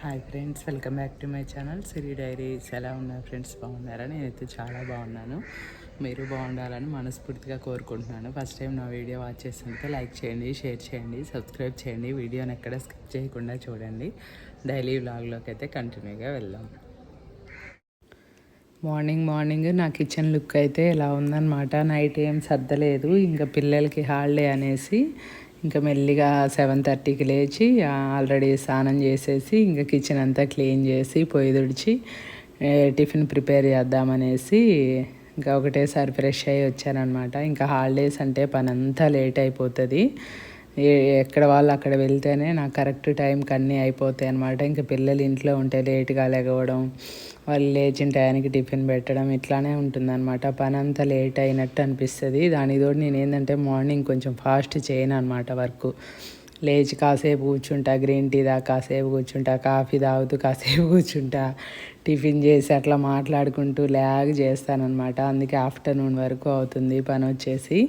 Hi friends, welcome back to my channel Siri diaries. ఎలా ఉన్నారు friends? బాగున్నారా? నేనైతే చాలా బాగున్నాను. మీరు బాగుండాలని మనస్ఫూర్తిగా కోరుకుంటున్నాను. ఫస్ట్ టైం నా వీడియో వాచ్ చేస్తుంటే లైక్ చేయండి, షేర్ చేయండి, సబ్స్క్రైబ్ చేయండి. వీడియోని ఎక్కడ స్కిప్ చేయకుండా చూడండి. డైలీ వ్లాగ్లోకి అయితే కంటిన్యూగా వెళ్దాం. మార్నింగ్ నా కిచెన్ లుక్ అయితే ఇలా ఉందన్నమాట. నైట్ ఏం సర్దలేదు, ఇంకా పిల్లలకి హాలిడే అనేసి ఇంకా మెల్లిగా 7:30కి లేచి ఆల్రెడీ స్నానం చేసేసి ఇంకా కిచెన్ అంతా క్లీన్ చేసి పొయ్యి తుడిచి టిఫిన్ ప్రిపేర్ చేద్దామనేసి ఇంకా ఒకటేసారి ఫ్రెష్ అయ్యి వచ్చానమాట. ఇంకా హాలిడేస్ అంటే పని అంతా లేట్ అయిపోతుంది. ఎక్కడ వాళ్ళు అక్కడ వెళ్తేనే నాకు కరెక్ట్ టైంకి అన్నీ అయిపోతాయి అనమాట. ఇంకా పిల్లలు ఇంట్లో ఉంటే లేట్గా లెగవడం, వాళ్ళు లేచిన టయానికి టిఫిన్ పెట్టడం ఇట్లానే ఉంటుందన్నమాట. పని అంతా లేట్ అయినట్టు అనిపిస్తుంది. దానితోటి నేను ఏంటంటే మార్నింగ్ కొంచెం ఫాస్ట్ చేయను అనమాట వర్క్. లేచి కాసేపు కూర్చుంటా, గ్రీన్ టీ దాకా కాసేపు కూర్చుంటా, కాఫీ తాగుతూ కాసేపు కూర్చుంటా, టిఫిన్ చేసి అట్లా మాట్లాడుకుంటూ చేస్తానన్నమాట. అందుకే ఆఫ్టర్నూన్ వరకు అవుతుంది పని వచ్చేసి.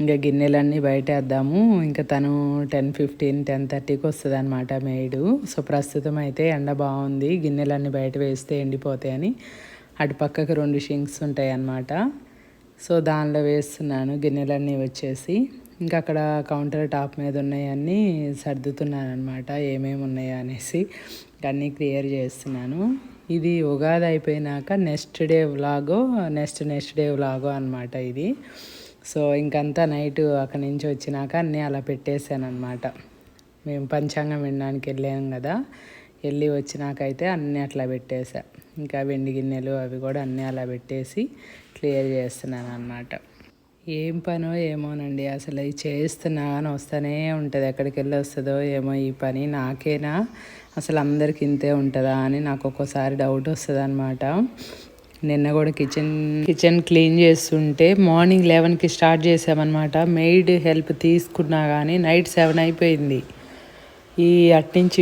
ఇంకా గిన్నెలన్నీ బయట వేద్దాము. ఇంకా తను 10:15, 10:30కి వస్తుంది అనమాట మెయిడు. సో ప్రస్తుతం అయితే ఎండ బాగుంది, గిన్నెలన్నీ బయట వేస్తే ఎండిపోతాయని అటు పక్కకు 2 షింక్స్ ఉంటాయి అన్నమాట. సో దానిలో వేస్తున్నాను గిన్నెలన్నీ వచ్చేసి. ఇంకా అక్కడ కౌంటర్ టాప్ మీద ఉన్నాయన్నీ సర్దుతున్నాను అనమాట, ఏమేమి ఉన్నాయో అనేసి అన్నీ క్లియర్ చేస్తున్నాను. ఇది ఉగాది అయిపోయినాక నెక్స్ట్ డే వ్లాగో అనమాట ఇది. సో ఇంకంతా నైట్ అక్కడి నుంచి వచ్చినాక అన్నీ అలా పెట్టేశాను అనమాట. మేము పంచాంగం వినడానికి వెళ్ళాం కదా, వెళ్ళి వచ్చినాకైతే అన్నీ అట్లా పెట్టేసా. ఇంకా వెండి గిన్నెలు అవి కూడా అన్నీ అలా పెట్టేసి క్లియర్ చేస్తున్నాను అనమాట. ఏం పనో ఏమోనండి, అసలు ఇది చేస్తున్నా అని వస్తూనే ఉంటుంది. ఎక్కడికి వెళ్ళి వస్తుందో ఏమో ఈ పని. నాకేనా అసలు అందరికి ఇంతే ఉంటుందా అని నాకు ఒక్కోసారి డౌట్ వస్తుంది అనమాట. నిన్న కూడా కిచెన్ క్లీన్ చేస్తుంటే మార్నింగ్ 11కి స్టార్ట్ చేసామన్నమాట. మెయిడ్ హెల్ప్ తీసుకున్నా కానీ నైట్ 7 అయిపోయింది. ఈ అట్నుంచి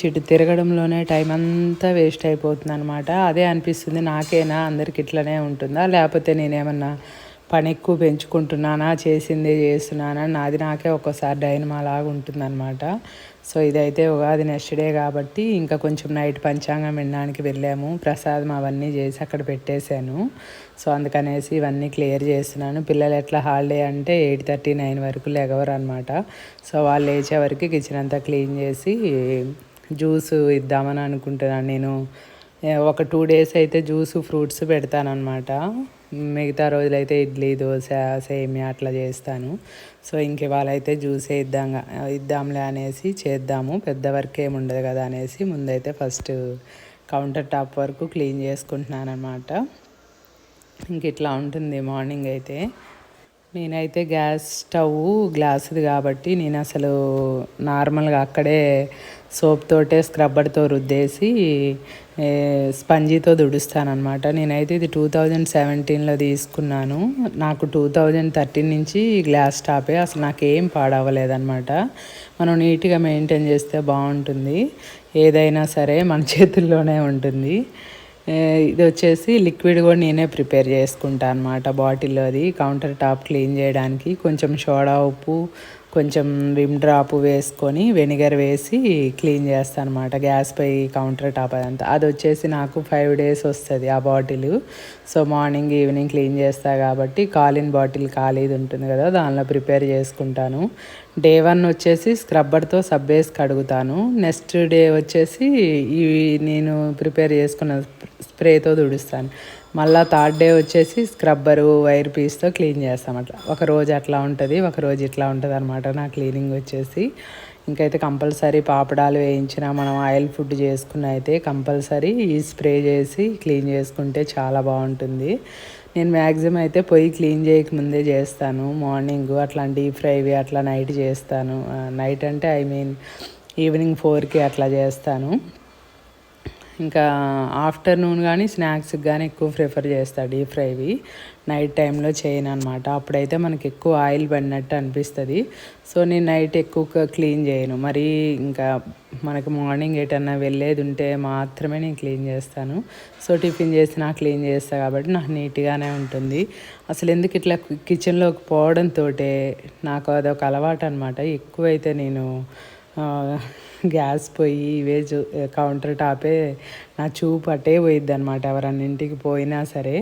ఇటు తిరగడంలోనే టైం అంతా వేస్ట్ అయిపోతుంది అనమాట. అదే అనిపిస్తుంది, నాకేనా అందరికి ఇట్లనే ఉంటుందా, లేకపోతే నేనేమన్నా పని ఎక్కువ పెంచుకుంటున్నానా, చేసిందే చేస్తున్నానా, నాది నాకే ఒక్కోసారి డైనమా లాగా ఉంటుందన్నమాట. సో ఇదైతే ఉగాది నెక్స్ట్ డే కాబట్టి ఇంకా కొంచెం నైట్ పంచాంగం వినడానికి వెళ్ళాము. ప్రసాదం అవన్నీ చేసి అక్కడ పెట్టేశాను. సో అందుకనేసి ఇవన్నీ క్లియర్ చేస్తున్నాను. పిల్లలు ఎట్లా హాలిడే అంటే 8:30, 9 వరకు లెగవరు అనమాట. సో వాళ్ళు లేచే వరకు కిచెన్ అంతా క్లీన్ చేసి జ్యూస్ ఇద్దామని అనుకుంటున్నాను. నేను ఒక 2 days అయితే జ్యూస్ ఫ్రూట్స్ పెడతానమాట. మిగతా రోజులైతే ఇడ్లీ, దోశ, సేమియా అట్లా చేస్తాను. సో ఇంక ఇవాళ అయితే జ్యూసే ఇద్దాంలే అనేసి చేద్దాము, పెద్ద వర్క్ ఏమి ఉండదు కదా అనేసి ముందైతే ఫస్ట్ కౌంటర్ టాప్ వరకు క్లీన్ చేసుకుంటున్నాను అనమాట. ఇంక ఇట్లా ఉంటుంది మార్నింగ్ అయితే. నేనైతే గ్యాస్ స్టవ్ గ్లాసుది కాబట్టి నేను అసలు నార్మల్గా అక్కడే సోప్ తోటే స్క్రబ్బర్తో రుద్దేసి స్పంజీతో తుడుస్తానమాట. నేనైతే ఇది 2017లో తీసుకున్నాను. నాకు 2013 నుంచి గ్లాస్ టాపే. అసలు నాకేం పాడవలేదన్నమాట. మనం నీట్గా మెయింటైన్ చేస్తే బాగుంటుంది. ఏదైనా సరే మన చేతుల్లోనే ఉంటుంది. ఇది వచ్చేసి లిక్విడ్ కూడా నేనే ప్రిపేర్ చేసుకుంటాను అనమాట. బాటిల్లోది కౌంటర్ టాప్ క్లీన్ చేయడానికి కొంచెం సోడా ఉప్పు, కొంచెం విమ్ డ్రాప్ వేసుకొని వెనిగర్ వేసి క్లీన్ చేస్తాను అనమాట. గ్యాస్ పై కౌంటర్ టాప్ అదంతా. అది వచ్చేసి నాకు 5 days వస్తుంది ఆ bottle. So morning evening clean చేస్తా కాబట్టి కాలిన్ బాటిల్ ఖాళీది ఉంటుంది కదా, దానిలో ప్రిపేర్ చేసుకుంటాను. డే 1 వచ్చేసి స్క్రబ్బర్తో సబ్ వేసి కడుగుతాను. నెక్స్ట్ డే వచ్చేసి ఇవి నేను ప్రిపేర్ చేసుకున్న స్ప్రేతో తుడుస్తాను. మళ్ళీ 3rd day వచ్చేసి స్క్రబ్బరు వైర్ పీస్తో క్లీన్ చేస్తాం. అట్లా ఒకరోజు అట్లా ఉంటుంది, ఒకరోజు ఇట్లా ఉంటుంది అనమాట నా క్లీనింగ్ వచ్చేసి. ఇంకైతే కంపల్సరీ పాపడాలు వేయించిన మనం ఆయిల్ ఫుడ్ చేసుకున్న అయితే కంపల్సరీ ఈ స్ప్రే చేసి క్లీన్ చేసుకుంటే చాలా బాగుంటుంది. నేను మ్యాక్సిమం అయితే పొయ్యి క్లీన్ చేయకముందే చేస్తాను. మార్నింగ్ అట్లా డీప్ ఫ్రైవి అట్లా నైట్ చేస్తాను. నైట్ అంటే ఈవినింగ్ 4కి అట్లా చేస్తాను. ఇంకా ఆఫ్టర్నూన్ కానీ స్నాక్స్కి కానీ ఎక్కువ ప్రిఫర్ చేస్తాను డీప్ ఫ్రైవి. నైట్ టైంలో చేయను అనమాట. అప్పుడైతే మనకి ఎక్కువ ఆయిల్ పడినట్టు అనిపిస్తుంది. సో నేను నైట్ ఎక్కువ క్లీన్ చేయను. మరి ఇంకా మనకి మార్నింగ్ ఎటన్నా వెళ్ళేది ఉంటే మాత్రమే నేను క్లీన్ చేస్తాను. సో టిఫిన్ చేసి క్లీన్ చేస్తాను కాబట్టి నాకు నీట్గానే ఉంటుంది. అసలు ఎందుకు ఇట్లా కిచెన్లోకి పోవడంతో నాకు అదొక అలవాటు అనమాట. ఎక్కువైతే నేను గ్యాస్ పొయ్యి ఇవే కౌంటర్ టాపే నా చూపు అటే పోయిద్ది అనమాట. ఎవరన్నా ఇంటికి పోయినా సరే,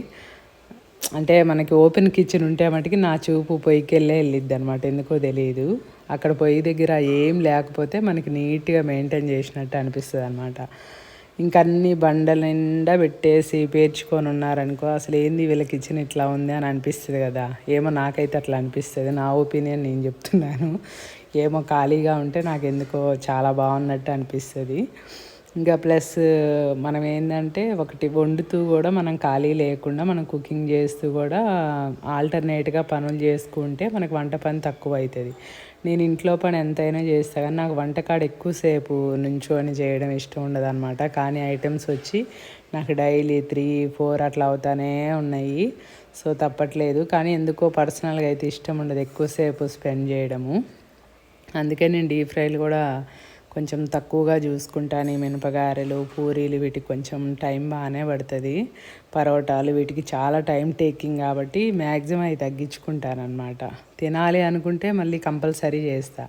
అంటే మనకి ఓపెన్ కిచెన్ ఉంటే మటుకి నా చూపు పొయ్యికి వెళ్ళిద్ది అనమాట. ఎందుకో తెలియదు. అక్కడ పొయ్యి దగ్గర ఏం లేకపోతే మనకి నీట్గా మెయింటైన్ చేసినట్టు అనిపిస్తుంది అనమాట. ఇంకా అన్ని బండల నిండా పెట్టేసి పేర్చుకొని ఉన్నారనుకో, అసలు ఏంది వీళ్ళ కిచెన్ ఇట్లా ఉంది అని అనిపిస్తుంది కదా. ఏమో నాకైతే అట్లా అనిపిస్తుంది. నా ఒపీనియన్ నేను చెప్తున్నాను. ఏమో ఖాళీగా ఉంటే నాకు ఎందుకో చాలా బాగున్నట్టు అనిపిస్తుంది. ఇంకా ప్లస్ మనం ఏంటంటే ఒకటి వండుతూ కూడా మనం ఖాళీ లేకుండా మనం కుకింగ్ చేస్తూ కూడా ఆల్టర్నేట్గా పనులు చేసుకుంటే మనకు వంట పని తక్కువ అవుతుంది. నేను ఇంట్లో పని ఎంతైనా చేస్తాను కానీ నాకు వంటకాడ ఎక్కువసేపు నుంచొని చేయడం ఇష్టం ఉండదు అనమాట. కానీ ఐటమ్స్ వచ్చి నాకు డైలీ 3-4 అట్లా అవుతానే ఉన్నాయి. సో తప్పట్లేదు. కానీ ఎందుకో పర్సనల్గా అయితే ఇష్టం ఉండదు ఎక్కువసేపు స్పెండ్ చేయడము. అందుకే నేను డీప్ ఫ్రైలు కూడా కొంచెం తక్కువగా చూసుకుంటాను. మినపగారెలు, పూరీలు వీటికి కొంచెం టైం బాగానే పడుతుంది. పరోటాలు వీటికి చాలా టైం టేకింగ్ కాబట్టి మ్యాక్సిమం అవి తగ్గించుకుంటాను అనమాట. తినాలి అనుకుంటే మళ్ళీ కంపల్సరీ చేస్తా.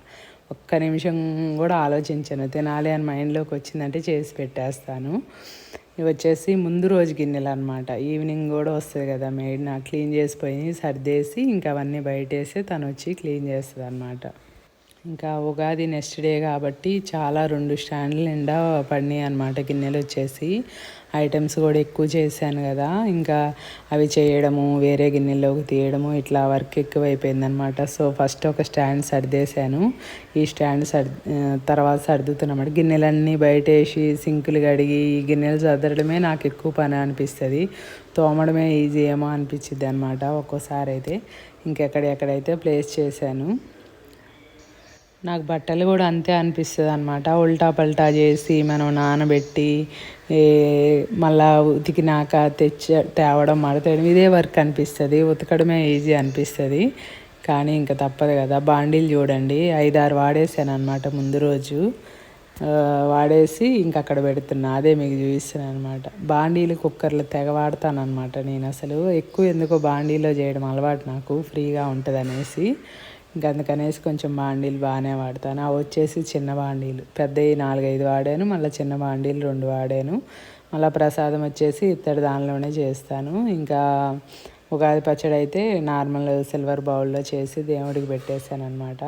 ఒక్క నిమిషం కూడా ఆలోచించను. తినాలి అని మైండ్లోకి వచ్చిందంటే చేసి పెట్టేస్తాను. ఇవి వచ్చేసి ముందు రోజు గిన్నెలు అనమాట. ఈవినింగ్ కూడా వస్తుంది కదా మెయిడ్, నాకు క్లీన్ చేసిపోయి సర్దేసి ఇంకా అవన్నీ బయటేసి తను వచ్చి క్లీన్ చేస్తుంది అనమాట. ఇంకా ఉగాది నెక్స్ట్ డే కాబట్టి చాలా 2 స్టాండ్ల నిండా పడినాయి అనమాట గిన్నెలు వచ్చేసి. ఐటమ్స్ కూడా ఎక్కువ చేశాను కదా, ఇంకా అవి చేయడము, వేరే గిన్నెల్లోకి తీయడము, ఇట్లా వర్క్ ఎక్కువైపోయిందనమాట. సో ఫస్ట్ ఒక స్టాండ్ సర్దేశాను. ఈ స్టాండ్ తర్వాత సర్దుతున్నమాట. గిన్నెలన్నీ బయటేసి సింకులు కడిగి ఈ గిన్నెలు సర్దడమే నాకు ఎక్కువ పని అనిపిస్తుంది. తోమడమే ఈజీ ఏమో అనిపించింది అనమాట ఒక్కోసారి అయితే. ఇంకెక్కడెక్కడైతే ప్లేస్ చేశాను. నాకు బట్టలు కూడా అంతే అనిపిస్తుంది అనమాట. ఉల్టా పల్టా చేసి మనం నానబెట్టి మళ్ళా ఉతికినాక తేవడం, మడతేయడం ఇదే వర్క్ అనిపిస్తుంది. ఉతకడమే ఈజీ అనిపిస్తుంది. కానీ ఇంకా తప్పదు కదా. బాండీలు చూడండి 5-6 వాడేసాను అనమాట ముందు రోజు. వాడేసి ఇంక అక్కడ పెడుతున్నా, అదే మీకు చూపిస్తున్నాను అనమాట. బాండీలు కుక్కర్లు తెగ వాడతాను అనమాట నేను. అసలు ఎక్కువ ఎందుకో బాండీలో చేయడం అలవాటు నాకు, ఫ్రీగా ఉంటుంది అనేసి. ఇంకా అందుకనేసి కొంచెం బాండీలు బాగానే వాడతాను. అవి వచ్చేసి చిన్న బాండీలు, పెద్దవి 4-5 వాడాను, మళ్ళీ చిన్న బాండీలు 2 వాడాను. మళ్ళీ ప్రసాదం వచ్చేసి ఇత్తడి దానిలోనే చేస్తాను. ఇంకా ఉగాది పచ్చడి అయితే నార్మల్ సిల్వర్ బౌల్లో చేసి దేవుడికి పెట్టేశాను అనమాట.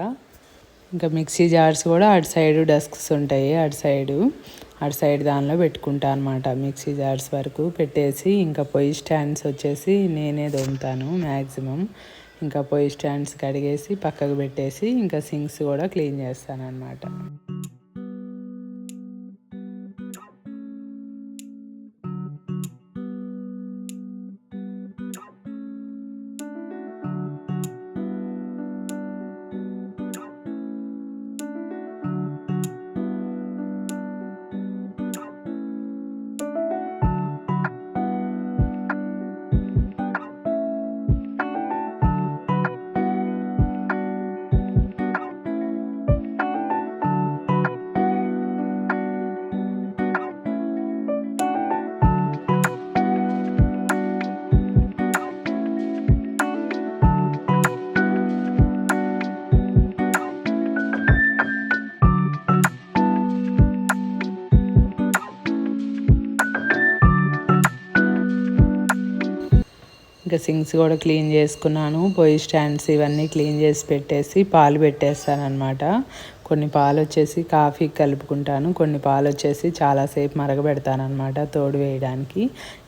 ఇంకా మిక్సీ జార్స్ కూడా అటు సైడు డస్క్స్ ఉంటాయి, అటు సైడ్ దానిలో పెట్టుకుంటాను అనమాట. మిక్సీ జార్స్ వరకు పెట్టేసి ఇంకా పొయ్యి స్టాండ్స్ వచ్చేసి నేనే దోముతాను మ్యాక్సిమం. ఇంకా పొయ్యి స్టాండ్స్ కడిగేసి పక్కకు పెట్టేసి ఇంకా సింక్స్ కూడా క్లీన్ చేస్తాను అనమాట. ఇంకా సింక్స్ కూడా క్లీన్ చేసుకున్నాను. పొయ్యి స్టాండ్స్ ఇవన్నీ క్లీన్ చేసి పెట్టేసి పాలు పెట్టేస్తాను అనమాట. కొన్ని పాలు వచ్చేసి కాఫీ కలుపుకుంటాను, కొన్ని పాలు వచ్చేసి చాలాసేపు మరగబెడతాను అనమాట తోడు వేయడానికి.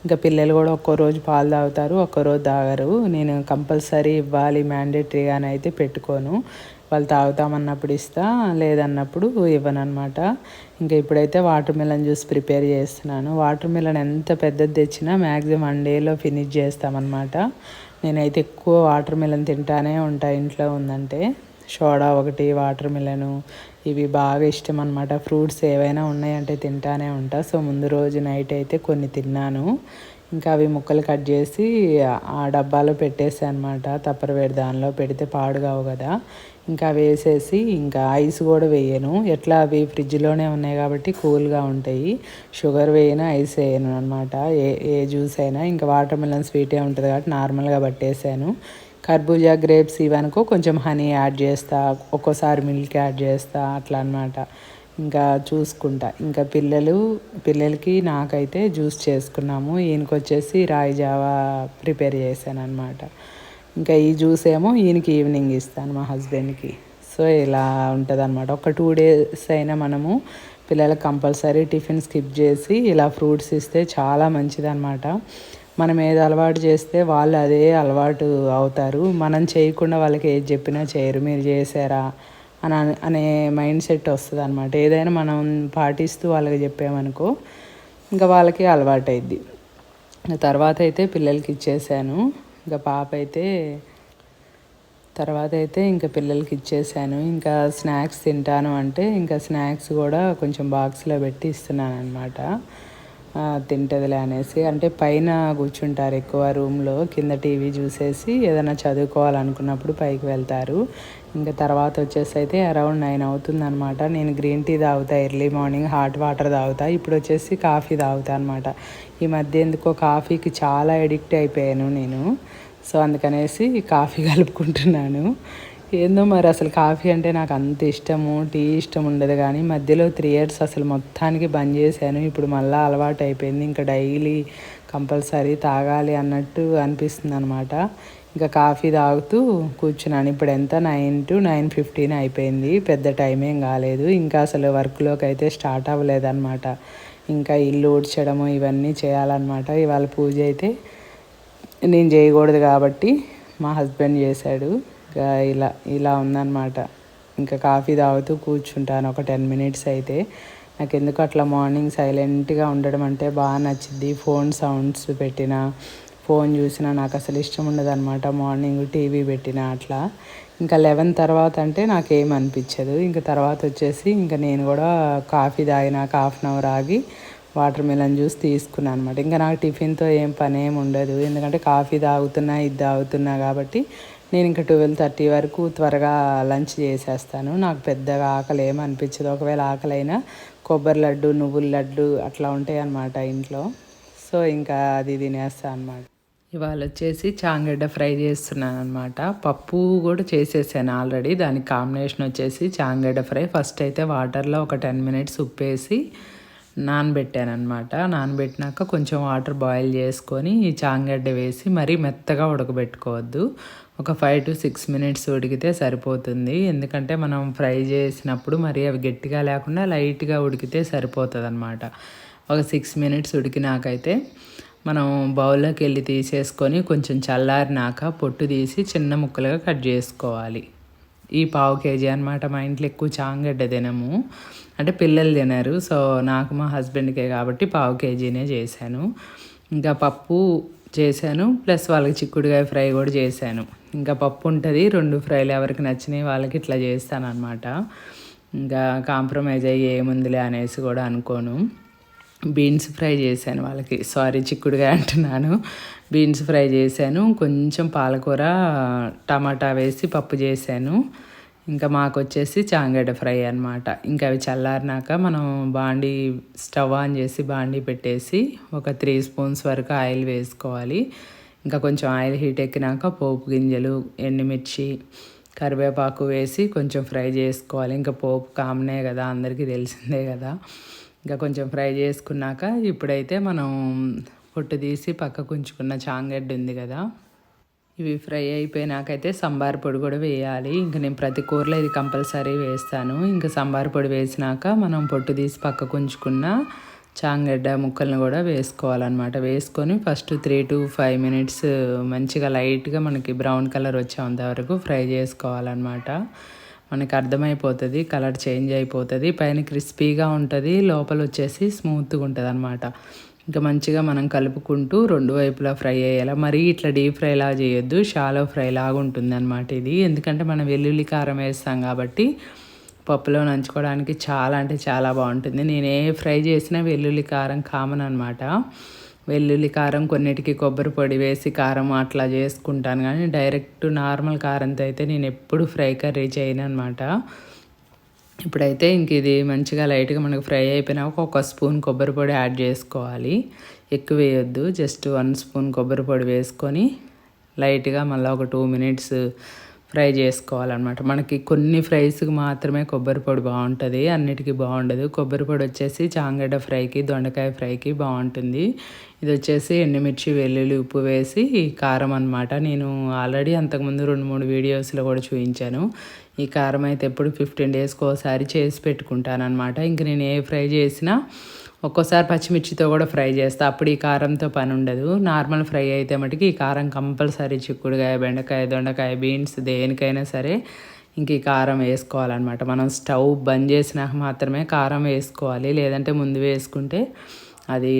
ఇంకా పిల్లలు కూడా ఒక్కో రోజు పాలు తాగుతారు, ఒక్కో రోజు తాగరు. నేను కంపల్సరీ ఇవ్వాలి మ్యాండేటరీగానే అయితే పెట్టుకోను. వాళ్ళు తాగుతామన్నప్పుడు ఇస్తా, లేదన్నప్పుడు ఇవ్వను అనమాట. ఇంకా ఇప్పుడైతే వాటర్ మిలన్ జ్యూస్ ప్రిపేర్ చేస్తున్నాను. వాటర్ మిలన్ ఎంత పెద్దది తెచ్చినా మ్యాక్సిమం 1 డేలో ఫినిష్ చేస్తామన్నమాట. నేనైతే ఎక్కువ వాటర్ మిలన్ తింటానే ఉంటా ఇంట్లో ఉందంటే. సోడా ఒకటి, వాటర్ మిలను ఇవి బాగా ఇష్టం అనమాట. ఫ్రూట్స్ ఏవైనా ఉన్నాయంటే తింటానే ఉంటా. సో ముందు రోజు నైట్ అయితే కొన్ని తిన్నాను. ఇంకా అవి ముక్కలు కట్ చేసి ఆ డబ్బాలో పెట్టేసాను అనమాట. తప్పరవేడి దానిలో పెడితే పాడు కావు కదా. ఇంకా వేసేసి ఇంకా ఐస్ కూడా వేయను. ఎట్లా అవి ఫ్రిడ్జ్లోనే ఉన్నాయి కాబట్టి కూల్గా ఉంటాయి. షుగర్ వేయను, ఐస్ వేయను అనమాట. ఏ జ్యూస్ అయినా. ఇంకా వాటర్ మిలన్ స్వీటే ఉంటుంది కాబట్టి నార్మల్గా పట్టేసాను. కర్బూజా, గ్రేప్స్ ఇవనుకో కొంచెం హనీ యాడ్ చేస్తా, ఒక్కోసారి మిల్క్ యాడ్ చేస్తా, అట్లా అనమాట. ఇంకా చూసుకుంటా. ఇంకా పిల్లలకి నాకైతే జ్యూస్ చేసుకున్నాము. ఈయనకొచ్చేసి రాగి జావా ప్రిపేర్ చేశాను అనమాట. ఇంకా ఈ జ్యూస్ ఏమో ఈయనకి ఈవినింగ్ ఇస్తాను మా హస్బెండ్కి. సో ఇలా ఉంటుంది అనమాట. ఒక 2 డేస్ అయినా మనము పిల్లలకు కంపల్సరీ టిఫిన్ స్కిప్ చేసి ఇలా ఫ్రూట్స్ ఇస్తే చాలా మంచిదన్నమాట. మనం ఏది అలవాటు చేస్తే వాళ్ళు అదే అలవాటు అవుతారు. మనం చేయకుండా వాళ్ళకి ఏది చెప్పినా చేయరు. మీరు చేసారా అనే మైండ్ సెట్ వస్తుంది అనమాట. ఏదైనా మనం పాటిస్తూ వాళ్ళకి చెప్పామనుకో ఇంకా వాళ్ళకి అలవాటు అయింది. తర్వాత అయితే పిల్లలకి ఇచ్చేసాను. ఇంకా పాప అయితే తర్వాత అయితే ఇంకా పిల్లలకి ఇచ్చేసాను. ఇంకా స్నాక్స్ తింటాను అంటే ఇంకా స్నాక్స్ కూడా కొంచెం బాక్స్లో పెట్టి ఇస్తున్నాను అనమాట. తింటదిలే అనేసి. అంటే పైన కూర్చుంటారు ఎక్కువ రూమ్లో, కింద టీవీ చూసేసి ఏదైనా చదువుకోవాలనుకున్నప్పుడు పైకి వెళ్తారు. ఇంకా తర్వాత వచ్చేసి అయితే అరౌండ్ 9 అవుతుందన్నమాట. నేను గ్రీన్ టీ తాగుతా ఎర్లీ మార్నింగ్, హాట్ వాటర్ తాగుతా. ఇప్పుడు వచ్చేసి కాఫీ తాగుతా అనమాట. ఈ మధ్య ఎందుకో కాఫీకి చాలా ఎడిక్ట్ అయిపోయాను నేను. సో అందుకనేసి కాఫీ కలుపుకుంటున్నాను. ఏందో మరి అసలు కాఫీ అంటే నాకు అంత ఇష్టము, టీ ఇష్టం ఉండదు. కానీ మధ్యలో 3 ఇయర్స్ అసలు మొత్తానికి బంద్ చేశాను. ఇప్పుడు మళ్ళీ అలవాటు అయిపోయింది. ఇంకా డైలీ కంపల్సరీ తాగాలి అన్నట్టు అనిపిస్తుంది అనమాట. ఇంకా కాఫీ తాగుతూ కూర్చున్నాను. ఇప్పుడు ఎంత 9 to 9:15 అయిపోయింది. పెద్ద టైం ఏం కాలేదు. ఇంకా అసలు వర్క్లోకి అయితే స్టార్ట్ అవ్వలేదన్నమాట. ఇంకా ఇల్లు ఊడ్చడము ఇవన్నీ చేయాలన్నమాట. ఇవాళ పూజ అయితే నేను చేయకూడదు కాబట్టి మా హస్బెండ్ చేశాడు. ఇంకా ఇలా ఉందన్నమాట. ఇంకా కాఫీ తాగుతూ కూర్చుంటాను ఒక 10 మినిట్స్ అయితే. నాకు ఎందుకు అట్లా మార్నింగ్ సైలెంట్గా ఉండడం అంటే బాగా నచ్చింది. ఫోన్ సౌండ్స్ పెట్టినా, ఫోన్ చూసినా నాకు అసలు ఇష్టం ఉండదు అనమాట. మార్నింగ్ టీవీ పెట్టినా అట్లా. ఇంకా 11 తర్వాత అంటే నాకేం అనిపించదు. ఇంకా తర్వాత వచ్చేసి ఇంకా నేను కూడా కాఫీ తాగినాక 1/2 అవర్ ఆగి వాటర్ మిలన్ జ్యూస్ తీసుకున్నాను అనమాట. ఇంకా నాకు టిఫిన్తో ఏం పని ఏమి ఉండదు. ఎందుకంటే కాఫీ తాగుతున్నా ఇది తాగుతున్నా కాబట్టి నేను ఇంకా 12:30 వరకు త్వరగా లంచ్ చేసేస్తాను. నాకు పెద్దగా ఆకలి ఏమి అనిపించదు. ఒకవేళ ఆకలి అయినా కొబ్బరి లడ్డు, నువ్వుల లడ్డు అట్లా ఉంటాయి అన్నమాట ఇంట్లో. సో ఇంకా అది తినేస్తాను అనమాట. ఇవాళ వచ్చేసి చాంగడ్డ ఫ్రై చేస్తున్నాను అనమాట. పప్పు కూడా చేసేసాను ఆల్రెడీ. దానికి కాంబినేషన్ వచ్చేసి చాంగడ్డ ఫ్రై. ఫస్ట్ అయితే వాటర్లో ఒక 10 మినిట్స్ ఉప్పేసి నానబెట్టాను అనమాట. నానబెట్టినాక కొంచెం వాటర్ బాయిల్ చేసుకొని ఈ చాంగడ్డ వేసి మరీ మెత్తగా ఉడకబెట్టుకోవద్దు. ఒక 5 to 6 మినిట్స్ ఉడికితే సరిపోతుంది. ఎందుకంటే మనం ఫ్రై చేసినప్పుడు మరి అవి గట్టిగా లేకుండా లైట్గా ఉడికితే సరిపోతుంది అనమాట. ఒక 6 మినిట్స్ ఉడికినాకైతే మనం బౌల్లోకి వెళ్ళి తీసేసుకొని కొంచెం చల్లారినాక పొట్టు తీసి చిన్న ముక్కలుగా కట్ చేసుకోవాలి. ఈ 1/2 kg అనమాట. మా ఇంట్లో ఎక్కువ చాంగడ్డ తినము, అంటే పిల్లలు తినరు. సో నాకు మా హస్బెండ్కే కాబట్టి 1/2 kgనే చేశాను. ఇంకా పప్పు చేశాను, ప్లస్ వాళ్ళకి చిక్కుడుకాయ ఫ్రై కూడా చేశాను. ఇంకా పప్పు ఉంటుంది, 2 ఫ్రైలు ఎవరికి నచ్చినాయి వాళ్ళకి ఇట్లా చేస్తాను అనమాట. ఇంకా కాంప్రమైజ్ అయ్యి ఏముందిలే అనేసి కూడా అనుకోను. బీన్స్ ఫ్రై చేశాను వాళ్ళకి, సారీ చిక్కుడుకాయ అంటున్నాను, బీన్స్ ఫ్రై చేశాను. కొంచెం పాలకూర టమాటా వేసి పప్పు చేశాను. ఇంకా మాకు వచ్చేసి చాంగడ్డ ఫ్రై అనమాట. ఇంకా అవి చల్లారినాక మనం బాండీ స్టవ్ ఆన్ చేసి బాండీ పెట్టేసి ఒక 3 స్పూన్స్ వరకు ఆయిల్ వేసుకోవాలి. ఇంకా కొంచెం ఆయిల్ హీట్ ఎక్కినాక పోపు గింజలు, ఎండుమిర్చి, కరివేపాకు వేసి కొంచెం ఫ్రై చేసుకోవాలి. ఇంకా పోపు కామనే కదా, అందరికీ తెలిసిందే కదా. ఇంకా కొంచెం ఫ్రై చేసుకున్నాక ఇప్పుడైతే మనం పొట్టు తీసి పక్కకు ఉంచుకున్న చాంగడ్డ ఉంది కదా, ఇవి ఫ్రై అయిపోయినాకైతే సంబార్ పొడి కూడా వేయాలి. ఇంకా నేను ప్రతి కూరలో ఇది కంపల్సరీ వేస్తాను. ఇంకా సంబార్ పొడి వేసినాక మనం పొట్టు తీసి పక్కకు ఉంచుకున్న చాంగడ్డ ముక్కలను కూడా వేసుకోవాలన్నమాట. వేసుకొని ఫస్ట్ 3 to 5 మినిట్స్ మంచిగా లైట్గా మనకి బ్రౌన్ కలర్ వచ్చేంత వరకు ఫ్రై చేసుకోవాలన్నమాట. మనకు అర్థమైపోతుంది, కలర్ చేంజ్ అయిపోతుంది, పైన క్రిస్పీగా ఉంటుంది, లోపల వచ్చేసి స్మూత్గా ఉంటుంది అనమాట. ఇంకా మంచిగా మనం కలుపుకుంటూ 2 వైపులా ఫ్రై అయ్యేలా, మరీ ఇట్లా డీప్ ఫ్రై లాగా చేయొద్దు, షాలో ఫ్రై లాగా ఉంటుంది అనమాట ఇది. ఎందుకంటే మనం వెల్లుల్లి కారం వేస్తాం కాబట్టి పప్పులో నంచుకోవడానికి చాలా అంటే చాలా బాగుంటుంది. నేను ఏ ఫ్రై చేసినా వెల్లుల్లి కారం కామన్ అనమాట. వెల్లుల్లి కారం కొన్నిటికి కొబ్బరి పొడి వేసి కారం అట్లా చేసుకుంటాను, కానీ డైరెక్ట్ నార్మల్ కారంతో అయితే నేను ఎప్పుడు ఫ్రై కర్రీ చేయను అనమాట. ఇప్పుడైతే ఇంక ఇది మంచిగా లైట్గా మనకు ఫ్రై అయిపోయినాక 1 స్పూన్ కొబ్బరి పొడి యాడ్ చేసుకోవాలి. ఎక్కువ వేయొద్దు, జస్ట్ 1 స్పూన్ కొబ్బరి పొడి వేసుకొని లైట్గా మళ్ళీ ఒక 2 మినిట్స్ ఫ్రై చేసుకోవాలన్నమాట. మనకి కొన్ని ఫ్రైస్కి మాత్రమే కొబ్బరి పొడి బాగుంటుంది, అన్నిటికీ బాగుండదు. కొబ్బరి పొడి వచ్చేసి చాంగడ్డ ఫ్రైకి, దొండకాయ ఫ్రైకి బాగుంటుంది. ఇది వచ్చేసి ఎండుమిర్చి, వెల్లుల్లి, ఉప్పు వేసి కారం అనమాట. నేను ఆల్రెడీ అంతకుముందు 2-3 వీడియోస్లో కూడా చూపించాను. ఈ కారం అయితే ఎప్పుడు 15 డేస్కి ఒకసారి చేసి పెట్టుకుంటాను అనమాట. ఇంక నేను ఏ ఫ్రై చేసినా ఒక్కోసారి పచ్చిమిర్చితో కూడా ఫ్రై చేస్తా, అప్పుడు ఈ కారంతో పని ఉండదు. నార్మల్ ఫ్రై అయితే మటుకు ఈ కారం కంపల్సరీ చిక్కుడుకాయ, బెండకాయ, దొండకాయ, బీన్స్ దేనికైనా సరే ఇంక ఈ కారం వేసుకోవాలన్నమాట. మనం స్టవ్ బంద్ చేసినాక మాత్రమే కారం వేసుకోవాలి, లేదంటే ముందు వేసుకుంటే అది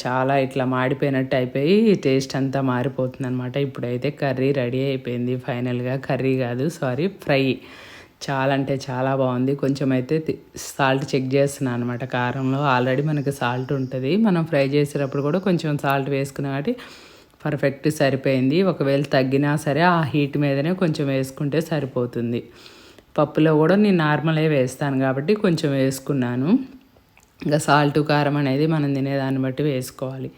చాలా ఇట్లా మాడిపోయినట్టు అయిపోయి టేస్ట్ అంతా మారిపోతుంది అనమాట. ఇప్పుడైతే కర్రీ రెడీ అయిపోయింది ఫైనల్గా. కర్రీ కాదు సారీ, ఫ్రై. చాలా అంటే చాలా బాగుంది. కొంచెం అయితే సాల్ట్ చెక్ చేస్తున్నాను అనమాట. కారంలో ఆల్రెడీ మనకి సాల్ట్ ఉంటుంది, మనం ఫ్రై చేసేటప్పుడు కూడా కొంచెం సాల్ట్ వేసుకున్నా కాబట్టి పర్ఫెక్ట్ సరిపోయింది. ఒకవేళ తగ్గినా సరే ఆ హీట్ మీదనే కొంచెం వేసుకుంటే సరిపోతుంది. పప్పులో కూడా నేను నార్మలే వేస్తాను కాబట్టి కొంచెం వేసుకున్నాను. ఇంకా సాల్ట్, కారం అనేది మనం తినేదాన్ని బట్టి వేసుకోవాలి.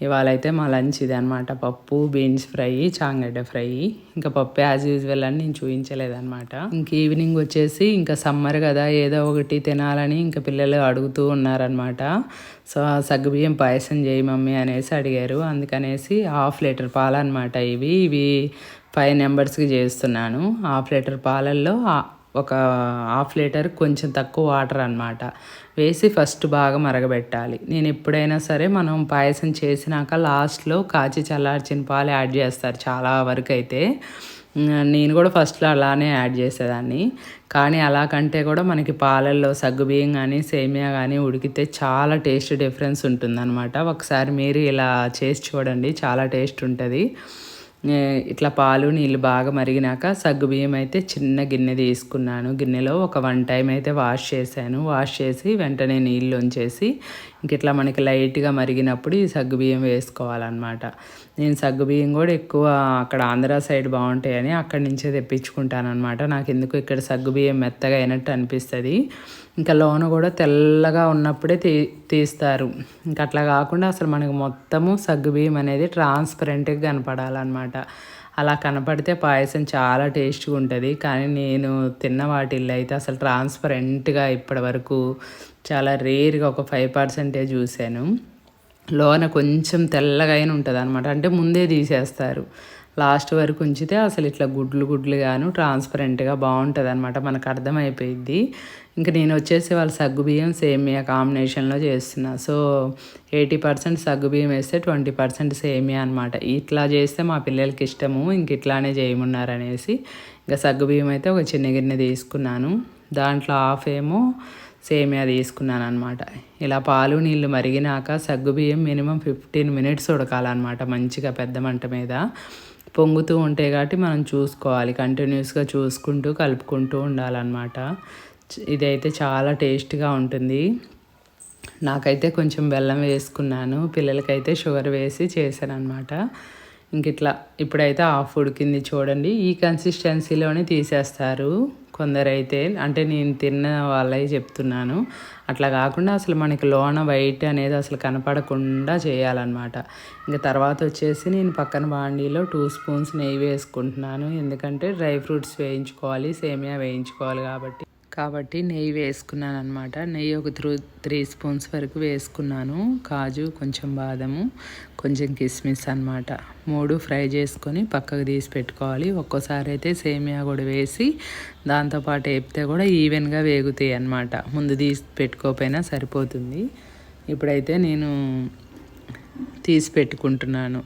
ఇవాళ అయితే మా లంచ్ ఇది అనమాట. పప్పు, బీన్స్ ఫ్రై, చాంగడ్డ ఫ్రై. ఇంకా పప్పు యాజ్ యూజువల్ అని నేను చూపించలేదన్నమాట. ఇంక ఈవినింగ్ వచ్చేసి ఇంకా సమ్మర్ కదా, ఏదో ఒకటి తినాలని ఇంకా పిల్లలు అడుగుతూ ఉన్నారనమాట. సో సగ్గుబియ్యం పాయసం చేయి మమ్మీ అనేసి అడిగారు. అందుకనేసి 1/2 లీటర్ పాలు అనమాట. ఇవి 5 మెంబర్స్కి చేస్తున్నాను. 1/2 లీటర్ పాలల్లో ఒక 1/2 లీటర్ కొంచెం తక్కువ వాటర్ అనమాట వేసి ఫస్ట్ బాగా మరగబెట్టాలి. నేను ఎప్పుడైనా సరే మనం పాయసం చేసినాక లాస్ట్లో కాచి చల్లార్చిన పాలు యాడ్ చేస్తారు చాలా వరకు అయితే. నేను కూడా ఫస్ట్లో అలానే యాడ్ చేసేదాన్ని, కానీ అలా కంటే కూడా మనకి పాలల్లో సగ్గుబియ్యం కానీ సేమియా కానీ ఉడికితే చాలా టేస్ట్ డిఫరెన్స్ ఉంటుందన్నమాట. ఒకసారి మీరు ఇలా చేసి చూడండి, చాలా టేస్ట్ ఉంటుంది. ఇట్లా పాలు నీళ్ళు బాగా మరిగినాక సగ్గుబియ్యం అయితే చిన్న గిన్నె తీసుకున్నాను. గిన్నెలో ఒక 1 టైం అయితే వాష్ చేశాను. వాష్ చేసి వెంటనే నీళ్ళు ఉంచేసి ఇంక ఇట్లా మనకి లైట్గా మరిగినప్పుడు ఈ సగ్గుబియ్యం వేసుకోవాలన్నమాట. నేను సగ్గుబియ్యం కూడా ఎక్కువ అక్కడ ఆంధ్ర సైడ్ బాగుంటాయని అక్కడి నుంచే తెప్పించుకుంటాను అనమాట. నాకు ఎందుకు ఇక్కడ సగ్గుబియ్యం మెత్తగా అయినట్టు అనిపిస్తుంది. ఇంకా లోన కూడా తెల్లగా ఉన్నప్పుడే తీస్తారు. ఇంకా అట్లా కాకుండా అసలు మనకు మొత్తము సగ్గుబియ్యం అనేది ట్రాన్స్పరెంట్గా కనపడాలన్నమాట. అలా కనపడితే పాయసం చాలా టేస్ట్గా ఉంటుంది. కానీ నేను తిన్న వాటిల్లో అయితే అసలు ట్రాన్స్పరెంట్గా ఇప్పటి వరకు చాలా రేర్గా ఒక 5% చూశాను. లోన కొంచెం తెల్లగా అయిన ఉంటుంది అనమాట, అంటే ముందే తీసేస్తారు. లాస్ట్ వరకు ఉంచితే అసలు ఇట్లా గుడ్లుగాను ట్రాన్స్పరెంట్గా బాగుంటుంది అనమాట, మనకు అర్థమైపోయిద్ది. ఇంకా నేను వచ్చేసి వాళ్ళ సగ్గుబియ్యం సేమియా కాంబినేషన్లో చేస్తున్నా. సో 80% సగ్గుబియ్యం వేస్తే 20% సేమియా అనమాట. ఇట్లా చేస్తే మా పిల్లలకి ఇష్టము, ఇంక ఇట్లానే చేయమన్నారనేసి ఇంకా సగ్గుబియ్యం అయితే ఒక చిన్న గిన్నె తీసుకున్నాను. దాంట్లో 1/2 ఏమో సేమియా తీసుకున్నాను అనమాట. ఇలా పాలు నీళ్ళు మరిగినాక సగ్గుబియ్యం మినిమం 15 మినిట్స్ ఉడకాలన్నమాట మంచిగా పెద్ద మంట మీద. పొంగుతూ ఉంటే కాబట్టి మనం చూసుకోవాలి, కంటిన్యూస్గా చూసుకుంటూ కలుపుకుంటూ ఉండాలన్నమాట. ఇదైతే చాలా టేస్ట్గా ఉంటుంది. నాకైతే కొంచెం బెల్లం వేసుకున్నాను, పిల్లలకైతే షుగర్ వేసి చేశాను అనమాట. ఇంక ఇట్లా ఇప్పుడైతే 1/2 ఉడికింది చూడండి. ఈ కన్సిస్టెన్సీలోనే తీసేస్తారు కొందరైతే, అంటే నేను తిన్న వాళ్ళే చెప్తున్నాను. అట్లా కాకుండా అసలు మనకి లోన వైట్ అనేది అసలు కనపడకుండా చేయాలన్నమాట. ఇంకా తర్వాత వచ్చేసి నేను పక్కన బాండీలో 2 స్పూన్స్ నెయ్యి వేసుకుంటున్నాను. ఎందుకంటే డ్రై ఫ్రూట్స్ వేయించుకోవాలి, సేమియా వేయించుకోవాలి కాబట్టి నెయ్యి వేసుకున్నాను అనమాట. నెయ్యి ఒక 3 స్పూన్స్ వరకు వేసుకున్నాను. కాజు, కొంచెం బాదము, కొంచెం కిస్మిస్ అనమాట. 3 ఫ్రై చేసుకొని పక్కకు తీసి పెట్టుకోవాలి. ఒక్కోసారి అయితే సేమియా కూడా వేసి దాంతోపాటు వేపితే కూడా ఈవెన్గా వేగుతాయి అన్నమాట. ముందు తీసి పెట్టుకోకపోయినా సరిపోతుంది. ఇప్పుడైతే నేను తీసి పెట్టుకుంటున్నాను.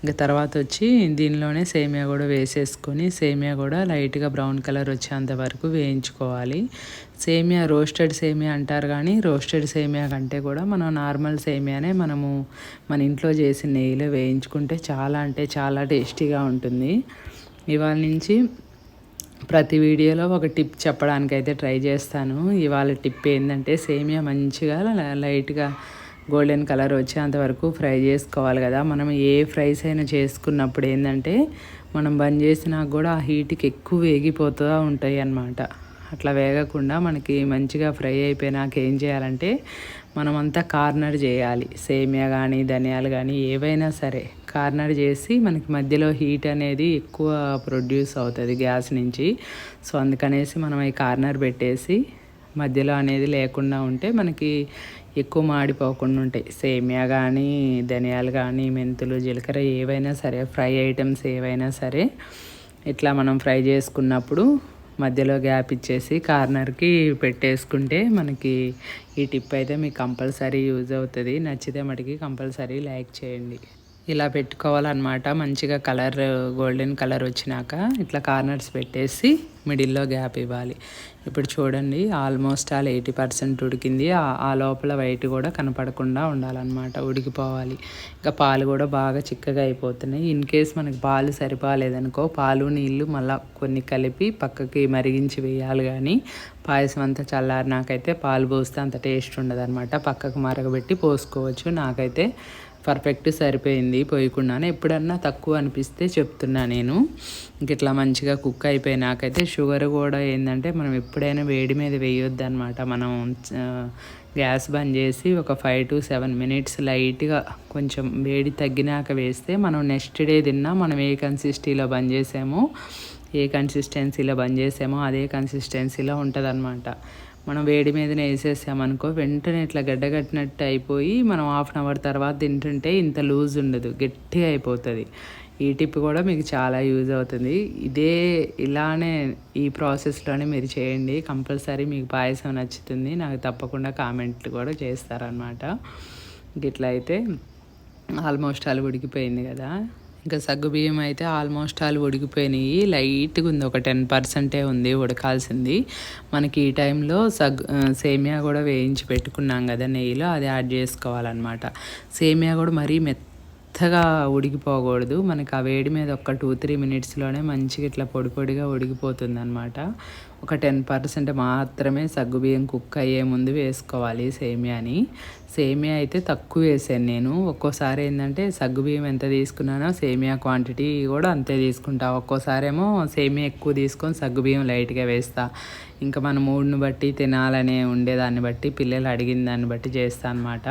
ఇంకా తర్వాత వచ్చి దీనిలోనే సేమియా కూడా వేసేసుకొని సేమియా కూడా లైట్గా బ్రౌన్ కలర్ వచ్చేంత వరకు వేయించుకోవాలి. సేమియా రోస్టెడ్ సేమియా అంటారు, కానీ రోస్టెడ్ సేమియా కంటే కూడా మనం నార్మల్ సేమియానే మనము మన ఇంట్లో చేసిన నెయ్యిలో వేయించుకుంటే చాలా అంటే చాలా టేస్టీగా ఉంటుంది. ఇవాళ నుంచి ప్రతి వీడియోలో ఒక టిప్ చెప్పడానికైతే ట్రై చేస్తాను. ఇవాళ టిప్ ఏంటంటే సేమియా మంచిగా లైట్గా గోల్డెన్ కలర్ వచ్చేంత వరకు ఫ్రై చేసుకోవాలి కదా. మనం ఏ ఫ్రైస్ అయినా చేసుకున్నప్పుడు ఏంటంటే మనం బంద్ చేసినాక కూడా ఆ హీట్కి ఎక్కువ వేగిపోతూ ఉంటాయి అన్నమాట. అట్లా వేగకుండా మనకి మంచిగా ఫ్రై అయిపోయినాక ఏం చేయాలంటే మనమంతా కార్నర్ చేయాలి. సేమియా కానీ ధనియాలు కానీ ఏవైనా సరే కార్నర్ చేసి మనకి మధ్యలో హీట్ అనేది ఎక్కువ ప్రొడ్యూస్ అవుతుంది గ్యాస్ నుంచి. సో అందుకనేసి మనం ఈ కార్నర్ పెట్టేసి మధ్యలో అనేది లేకుండా ఉంటే మనకి ఎక్కువ మాడిపోకుండా ఉంటాయి. సేమియా కానీ ధనియాలు కానీ మెంతులు జీలకర్ర ఏవైనా సరే ఫ్రై ఐటమ్స్ ఏవైనా సరే ఇట్లా మనం ఫ్రై చేసుకున్నప్పుడు మధ్యలో గ్యాప్ ఇచ్చేసి కార్నర్కి పెట్టేసుకుంటే మనకి ఈ టిప్ అయితే మీకు కంపల్సరీ యూజ్ అవుతుంది. నచ్చితే మటుకి కంపల్సరీ లైక్ చేయండి. ఇలా పెట్టుకోవాలన్నమాట. మంచిగా కలర్ గోల్డెన్ కలర్ వచ్చినాక ఇట్లా కార్నర్స్ పెట్టేసి మిడిల్లో గ్యాప్ ఇవ్వాలి. ఇప్పుడు చూడండి ఆల్మోస్ట్ 80% ఉడికింది. ఆ లోపల వైట్ కూడా కనపడకుండా ఉండాలన్నమాట, ఉడికిపోవాలి. ఇంకా పాలు కూడా బాగా చిక్కగా అయిపోతున్నాయి. ఇన్ కేస్ మనకి పాలు సరిపోలేదనుకో పాలు నీళ్ళు మళ్ళీ కొన్ని కలిపి పక్కకి మరిగించి వేయాలి. కానీ పాయసం అంతా చల్లారినాకైతే పాలు పోస్తే అంత టేస్ట్ ఉండదు అనమాట. పక్కకు మరగబెట్టి పోసుకోవచ్చు. నాకైతే పర్ఫెక్ట్ సరిపోయింది పోయకుండానే. ఎప్పుడన్నా తక్కువ అనిపిస్తే చెప్తున్నా నేను. ఇంక ఇట్లా మంచిగా కుక్ అయిపోయినాకైతే షుగర్ కూడా ఏంటంటే మనం ఎప్పుడైనా వేడి మీద వేయొద్దు అనమాట. మనం గ్యాస్ బంద్ చేసి ఒక 5 to 7 minutes లైట్గా కొంచెం వేడి తగ్గినాక వేస్తే మనం నెక్స్ట్ డే తిన్నా మనం ఏ కన్సిస్టెన్సీలో బంద్ చేసామో అదే కన్సిస్టెన్సీలో ఉంటుంది అనమాట. మనం వేడి మీదనే వేసేసామనుకో వెంటనే ఇట్లా గడ్డగట్టినట్టు అయిపోయి మనం 1/2 hour తర్వాత తింటుంటే ఇంత లూజ్ ఉండదు, గట్టిగా అయిపోతుంది. ఈ టిప్ కూడా మీకు చాలా యూజ్ అవుతుంది. ఇలానే ఈ ప్రాసెస్లోనే మీరు చేయండి. కంపల్సరీ మీకు పాయసం నచ్చుతుంది. నాకు తప్పకుండా కామెంట్లు కూడా చేస్తారనమాట. ఇట్లా అయితే ఆల్మోస్ట్ అలా ఉడికిపోయింది కదా. ఇంకా సగ్గుబియ్యం అయితే ఆల్మోస్ట్ ఆల్ ఉడికిపోయినాయి. లైట్గా ఉంది, ఒక 10% ఉంది ఉడకాల్సింది. మనకి ఈ టైంలో సేమియా కూడా వేయించి పెట్టుకున్నాం కదా నెయ్యిలో, అది యాడ్ చేసుకోవాలన్నమాట. సేమియా కూడా మరీ మెత్తగా ఉడికిపోకూడదు. మనకి ఆ వేడి మీద ఒక 2-3 minutesలోనే మంచిగా ఇట్లా పొడిగా ఉడికిపోతుంది అనమాట. ఒక 10% మాత్రమే సగ్గుబియ్యం కుక్ అయ్యే ముందు వేసుకోవాలి సేమియా అయితే తక్కువ వేసాను నేను. ఒక్కోసారి ఏంటంటే సగ్గుబియ్యం ఎంత తీసుకున్నానో సేమియా క్వాంటిటీ కూడా అంతే తీసుకుంటా. ఒక్కోసారేమో సేమియా ఎక్కువ తీసుకొని సగ్గుబియ్యం లైట్గా వేస్తా. ఇంకా మన మూడ్ని బట్టి తినాలనే ఉండేదాన్ని బట్టి పిల్లలు అడిగిన దాన్ని బట్టి చేస్తా అనమాట.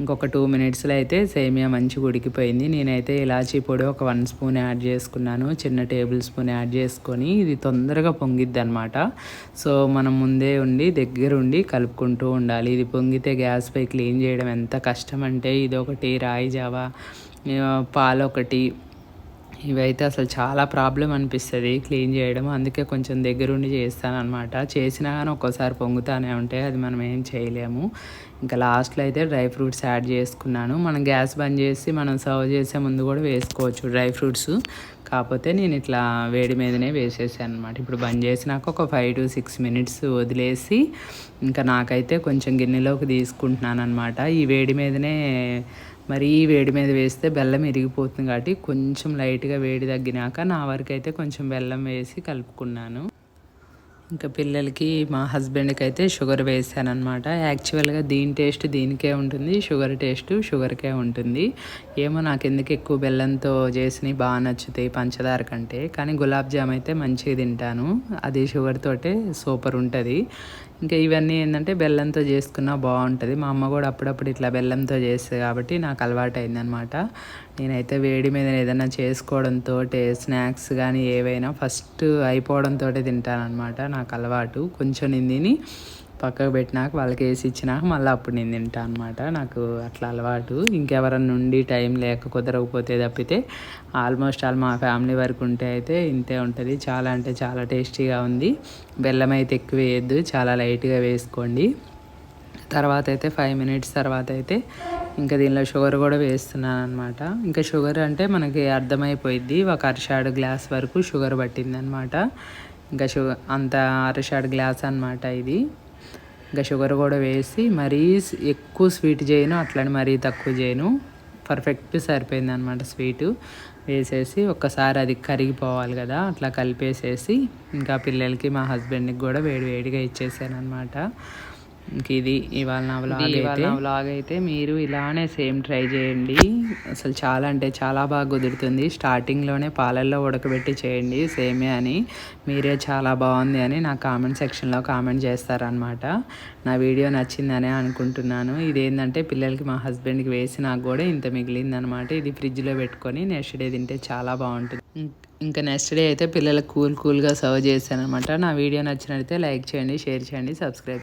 ఇంకొక 2 minutesలో అయితే సేమియా మంచిగా ఉడికిపోయింది. నేనైతే ఇలాచీ పొడి ఒక 1 spoon యాడ్ చేసుకున్నాను. చిన్న టేబుల్ స్పూన్ యాడ్ చేసుకొని ఇది తొందరగా పొంగిద్ది అనమాట. సో మనం ముందే దగ్గరుండి కలుపుకుంటూ ఉండాలి. ఇది పొంగితే గ్యాస్పై క్లీన్ చేయడం ఎంత కష్టం అంటే ఇదొకటి, రాయి జావా, పాలొకటి, ఇవైతే అసలు చాలా ప్రాబ్లం అనిపిస్తుంది క్లీన్ చేయడం. అందుకే కొంచెం దగ్గరుండి చేస్తానన్నమాట. చేసినా కానీ ఒక్కోసారి పొంగుతానే ఉంటాయి, అది మనం ఏం చేయలేము. ఇంకా లాస్ట్లో అయితే డ్రై ఫ్రూట్స్ యాడ్ చేసుకున్నాను. మనం గ్యాస్ బంద్ చేసి మనం సర్వ్ చేసే ముందు కూడా వేసుకోవచ్చు డ్రై ఫ్రూట్స్. కాకపోతే నేను ఇట్లా వేడి మీదనే వేసేసాను అనమాట. ఇప్పుడు బంద్ చేసినాక ఒక 5 to 6 minutes వదిలేసి ఇంకా నాకైతే కొంచెం గిన్నెలోకి తీసుకుంటున్నాను అనమాట. ఈ వేడి మీదనే వేడి మీద వేస్తే బెల్లం ఇరిగిపోతుంది కాబట్టి కొంచెం లైట్గా వేడి తగ్గినాక నా వరకు అయితే కొంచెం బెల్లం వేసి కలుపుకున్నాను. ఇంకా పిల్లలకి మా హస్బెండ్కి అయితే షుగర్ వేసానమాట. యాక్చువల్గా దీని టేస్ట్ దీనికే ఉంటుంది, షుగర్ టేస్ట్ షుగర్కే ఉంటుంది. ఏమో నాకు ఎందుకు ఎక్కువ బెల్లంతో చేసినవి బాగా నచ్చుతాయి పంచదార కంటే. కానీ గులాబ్ జామ్ అయితే మంచిగా తింటాను, అది షుగర్ తోటే సూపర్ ఉంటుంది. ఇంకా ఇవన్నీ ఏంటంటే బెల్లంతో చేసుకున్నా బాగుంటుంది. మా అమ్మ కూడా అప్పుడప్పుడు ఇట్లా బెల్లంతో చేస్తుంది కాబట్టి నాకు అలవాటు అయిందనమాట. నేనైతే వేడి మీద ఏదైనా చేసుకోవడంతో స్నాక్స్ కానీ ఏవైనా ఫస్ట్ అయిపోవడంతో తింటానమాట. నాకు అలవాటు. కొంచెం నేను తిని పక్కకు పెట్టినాక వాళ్ళకి వేసి ఇచ్చినాక మళ్ళీ అప్పుడు నేను తింటాను అనమాట. నాకు అట్లా అలవాటు. ఇంకెవరన్నా నుండి టైం లేక కుదరకపోతే తప్పితే ఆల్మోస్ట్ మా ఫ్యామిలీ వరకు ఉంటే అయితే ఇంతే ఉంటుంది. చాలా అంటే చాలా టేస్టీగా ఉంది. బెల్లం అయితే ఎక్కువ వేయద్దు, చాలా లైట్గా వేసుకోండి. తర్వాత అయితే 5 minutes తర్వాత అయితే ఇంకా దీనిలో షుగర్ కూడా వేస్తున్నాను అనమాట. ఇంకా షుగర్ అంటే మనకి అర్థమైపోయిద్ది. ఒక అరషాడు గ్లాస్ వరకు షుగర్ పట్టిందనమాట. ఇంకా అంత అరషాడు గ్లాస్ అనమాట ఇది. ఇంకా షుగర్ కూడా వేసి మరీ ఎక్కువ స్వీట్ చేయను, అట్లని మరీ తక్కువ చేయను, పర్ఫెక్ట్ సరిపోయింది అనమాట. స్వీటు వేసేసి ఒక్కసారి అది కరిగిపోవాలి కదా, అట్లా కలిపేసేసి ఇంకా పిల్లలకి మా హస్బెండ్కి కూడా వేడివేడిగా ఇచ్చేసాను అనమాట. ఇంక ఇది ఇవాళ నా వ్లాగ్ అయితే మీరు ఇలానే సేమ్ ట్రై చేయండి. అసలు చాలా అంటే చాలా బాగా కుదురుతుంది. స్టార్టింగ్లోనే పాలల్లో ఉడకబెట్టి చేయండి సేమే అని, మీరే చాలా బాగుంది అని నా కామెంట్ సెక్షన్లో కామెంట్ చేస్తారనమాట. నా వీడియో నచ్చిందనే అనుకుంటున్నాను. ఇదేంటంటే పిల్లలకి మా హస్బెండ్కి వేసి నాకు కూడా ఇంత మిగిలిందనమాట. ఇది ఫ్రిడ్జ్లో పెట్టుకొని నెక్స్ట్ డే తింటే చాలా బాగుంటుంది. ఇంకా నెక్స్ట్ డే అయితే పిల్లలకు కూల్గా సర్వ్ చేశాను అనమాట. నా వీడియో నచ్చినట్లయితే లైక్ చేయండి, షేర్ చేయండి, సబ్స్క్రైబ్